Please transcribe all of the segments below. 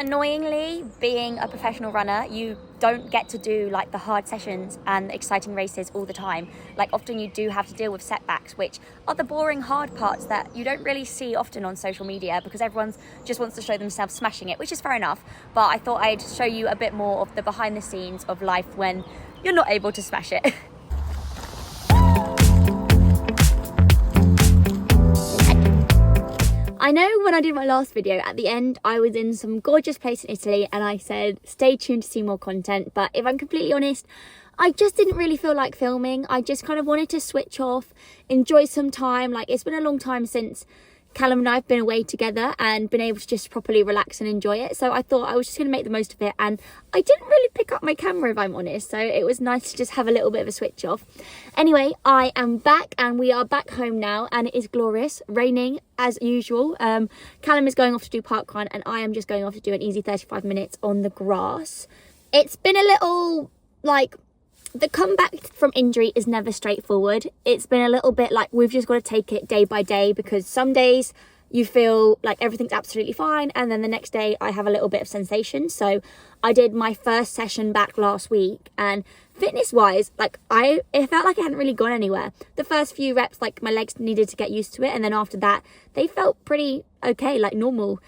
Annoyingly, being a professional runner, you don't get to do like the hard sessions and the exciting races all the time. Like often you do have to deal with setbacks, which are the boring hard parts that you don't really see often on social media because everyone just wants to show themselves smashing it, which is fair enough. But I thought I'd show you a bit more of the behind the scenes of life when you're not able to smash it. I know when I did my last video, at the end, I was in some gorgeous place in Italy and I said, stay tuned to see more content. But if I'm completely honest, I just didn't really feel like filming. I just kind of wanted to switch off, enjoy some time. Like it's been a long time since Callum and I have been away together and been able to just properly relax and enjoy it. So I thought I was just going to make the most of it. And I didn't really pick up my camera, if I'm honest. So it was nice to just have a little bit of a switch off. Anyway, I am back and we are back home now and it is glorious, raining as usual. Callum is going off to do Parkrun and I am just going off to do an easy 35 minutes on the grass. It's been a little like... The comeback from injury is never straightforward. It's been a little bit like we've just got to take it day by day because some days you feel like everything's absolutely fine and then the next day I have a little bit of sensation. So I did my first session back last week and fitness wise, like it felt like I hadn't really gone anywhere. The first few reps, like my legs needed to get used to it, and then after that they felt pretty okay, like normal.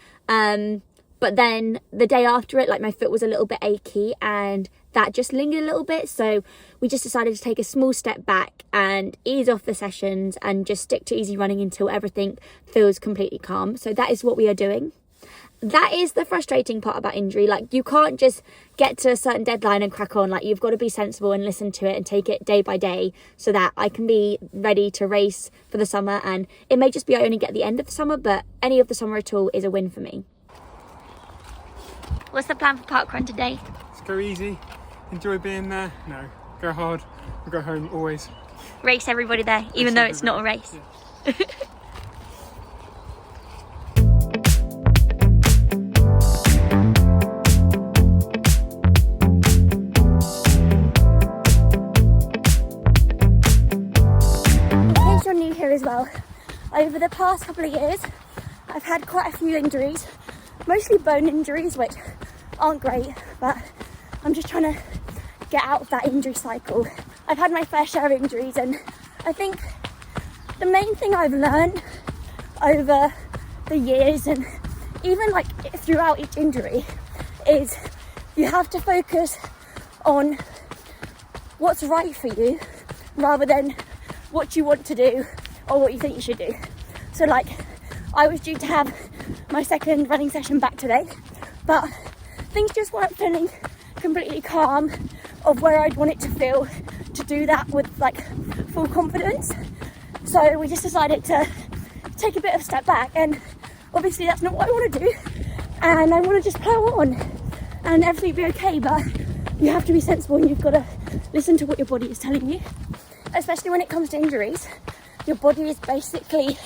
But then the day after it, like my foot was a little bit achy and that just lingered a little bit. So we just decided to take a small step back and ease off the sessions and just stick to easy running until everything feels completely calm. So that is what we are doing. That is the frustrating part about injury. Like you can't just get to a certain deadline and crack on. Like you've got to be sensible and listen to it and take it day by day so that I can be ready to race for the summer. And it may just be I only get the end of the summer, but any of the summer at all is a win for me. What's the plan for Parkrun today? Just go easy, enjoy being there. No, go hard, we'll go home always. Race everybody there, even though it's not a race. Yeah. In case you're new here as well, over the past couple of years, I've had quite a few injuries, mostly bone injuries, which aren't great, but I'm just trying to get out of that injury cycle. I've had my fair share of injuries and I think the main thing I've learned over the years and even like throughout each injury is you have to focus on what's right for you rather than what you want to do or what you think you should do. So like I was due to have my second running session back today, but things just weren't feeling completely calm of where I'd want it to feel to do that with like full confidence. So we just decided to take a bit of a step back, and obviously that's not what I want to do, and I want to just plow on and everything be okay, but you have to be sensible and you've got to listen to what your body is telling you, especially when it comes to injuries. Your body is basically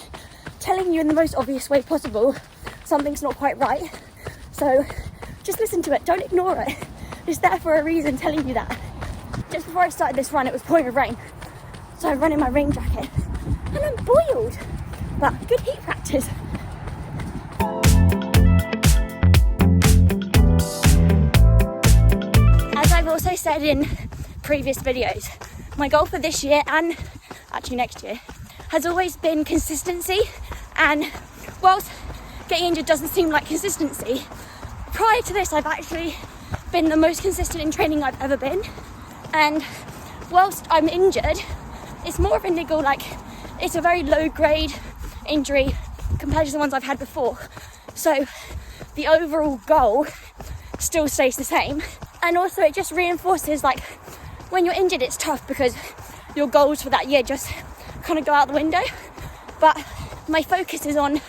telling you in the most obvious way possible something's not quite right. So just listen to it, don't ignore it. It's there for a reason telling you that. Just before I started this run, it was pouring with rain. So I'm running my rain jacket and I'm boiled, but good heat practice. As I've also said in previous videos, my goal for this year and actually next year has always been consistency. And whilst getting injured doesn't seem like consistency, prior to this I've actually been the most consistent in training I've ever been. And whilst I'm injured, it's more of a niggle, like it's a very low grade injury compared to the ones I've had before. So the overall goal still stays the same. And also it just reinforces, like when you're injured it's tough because your goals for that year just kind of go out the window. But my focus is on,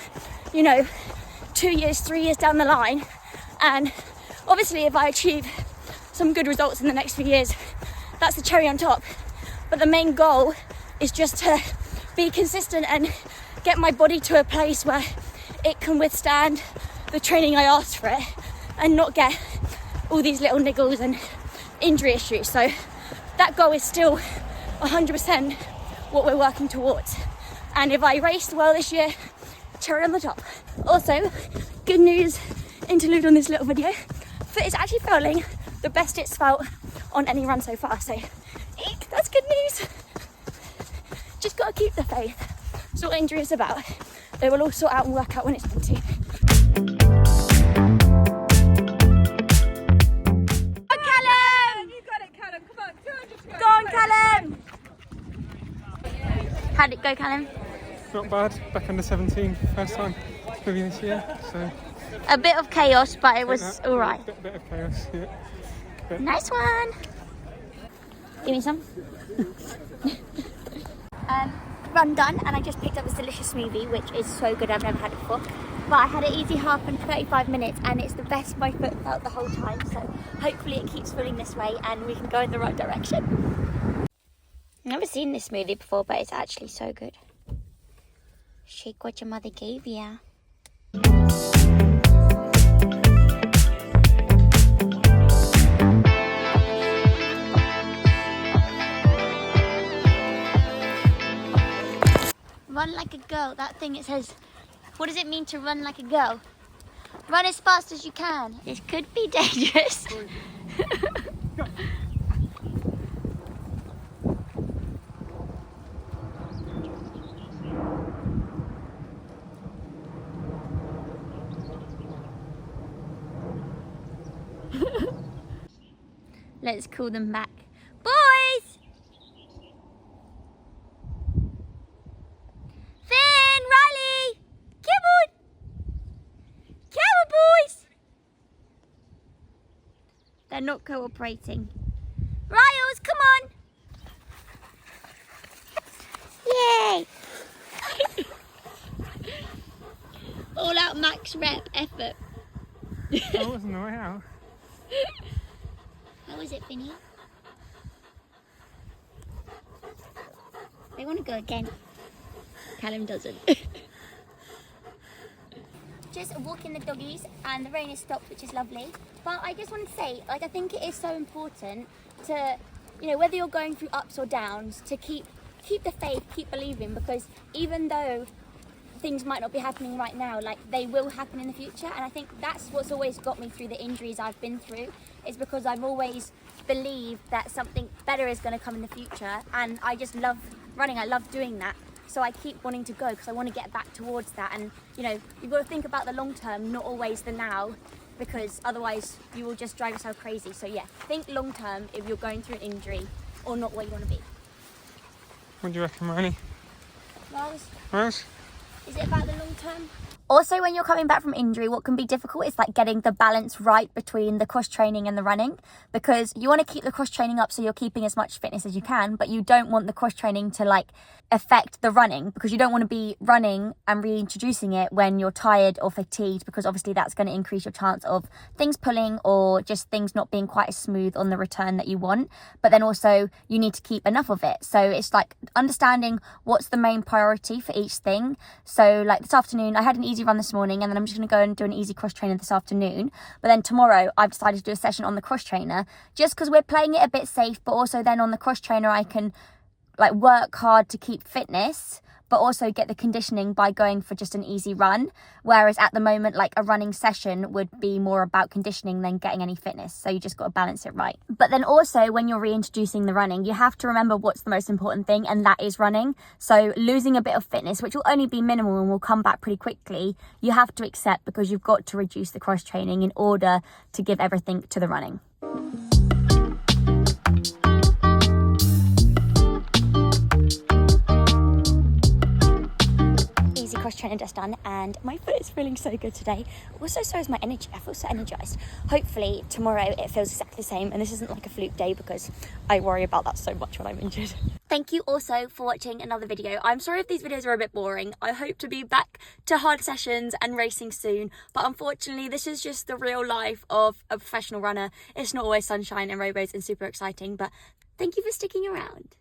2 years, 3 years down the line. And obviously if I achieve some good results in the next few years, that's the cherry on top. But the main goal is just to be consistent and get my body to a place where it can withstand the training I asked for it and not get all these little niggles and injury issues. So that goal is still 100% what we're working towards. And if I race well this year, cherry on the top. Also, good news interlude on this little video. Foot is actually feeling the best it's felt on any run so far, so eek, that's good news. Just gotta keep the faith. That's what injury is about. They will all sort out and work out when it's meant to. Go on, Callum! How'd it go, Callum? Not bad. Back under 17 for the first time maybe this year. So A bit of chaos, but it was all right. Bit of chaos. Yeah. Nice one. Give me some. Run done, and I just picked up this delicious smoothie, which is so good. I've never had it before. But I had an easy half in 35 minutes, and it's the best my foot felt the whole time. So hopefully it keeps feeling this way, and we can go in the right direction. I've never seen this smoothie before, but it's actually so good. Shake what your mother gave you. Run like a girl. That thing, it says, what does it mean to run like a girl? Run as fast as you can. This could be dangerous. Let's call them back. Boys! Finn, Riley! Come on! Come on, boys! They're not cooperating. Riles, come on! Yay! All out max rep effort. That wasn't the way out. How was it, Finny? They want to go again. Callum doesn't. Just walking the doggies, and the rain has stopped, which is lovely. But I just want to say, like, I think it is so important to, you know, whether you're going through ups or downs, to keep the faith, keep believing, because even though things might not be happening right now, like, they will happen in the future. And I think that's what's always got me through the injuries I've been through, is because I've always believed that something better is going to come in the future, and I just love running. I love doing that, so I keep wanting to go because I want to get back towards that. And you know, you've got to think about the long term, not always the now, because otherwise you will just drive yourself crazy. So yeah, think long term if you're going through an injury or not where you want to be. What do you reckon, Riley? Rose? Is it about the long term? Also, when you're coming back from injury, what can be difficult is like getting the balance right between the cross training and the running, because you want to keep the cross training up so you're keeping as much fitness as you can, but you don't want the cross training to like affect the running, because you don't want to be running and reintroducing it when you're tired or fatigued, because obviously that's going to increase your chance of things pulling or just things not being quite as smooth on the return that you want. But then also you need to keep enough of it. So it's like understanding what's the main priority for each thing. So like this afternoon, I had an easy run this morning, and then I'm just going to go and do an easy cross trainer this afternoon. But then tomorrow I've decided to do a session on the cross trainer, just because we're playing it a bit safe, but also then on the cross trainer I can like work hard to keep fitness, but also get the conditioning by going for just an easy run. Whereas at the moment, like a running session would be more about conditioning than getting any fitness. So you just got to balance it right. But then also when you're reintroducing the running, you have to remember what's the most important thing, and that is running. So losing a bit of fitness, which will only be minimal and will come back pretty quickly, you have to accept, because you've got to reduce the cross training in order to give everything to the running. Cross training just done, and my foot is feeling so good today. Also, so is my energy. I feel so energized. Hopefully tomorrow it feels exactly the same, and this isn't like a fluke day, because I worry about that so much when I'm injured. Thank you also for watching another video. I'm sorry if these videos are a bit boring. I hope to be back to hard sessions and racing soon, but unfortunately this is just the real life of a professional runner. It's not always sunshine and rainbows and super exciting, but thank you for sticking around.